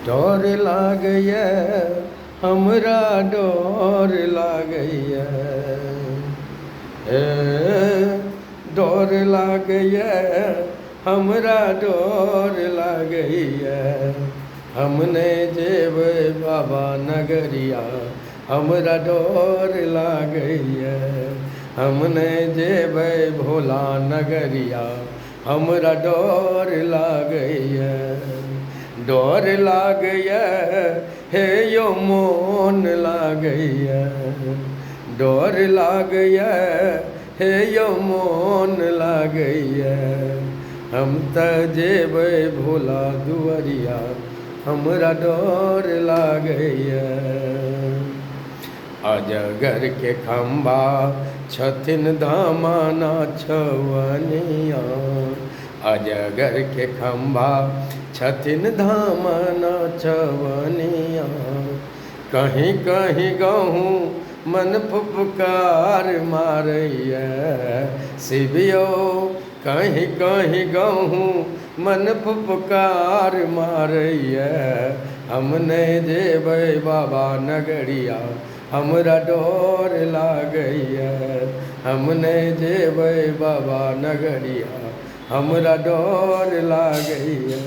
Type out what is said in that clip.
Door लागैए हमरा door लागैए डोर लागैए हमरा डोर लागैए हम नहीं जेबै बाबा नगरिया हमरा डोर लागैए हम नहीं जेबै भोला नगरिया हमरा डोर लागैए डोर लागैए हे यो मोन लागैए डोर लागैए हे यो मोन लागैए हम त जेबै भोला दुआरिया हमरा डोर लागैए अजगर के खम्बा छथिन दामाना छवनिया अजगर के खम्बा छथिन धामना छवनिया कहीं कहीं गहूँ मन फुफकार मारैया शिवियो कहीं कहीं गहूँ मन फुफकार मारैया हम नहीं जेबै बाबा नगरिया हमरा डोर लागैया हम नहीं जेबै बाबा नगरिया हमरा डोर लागैया।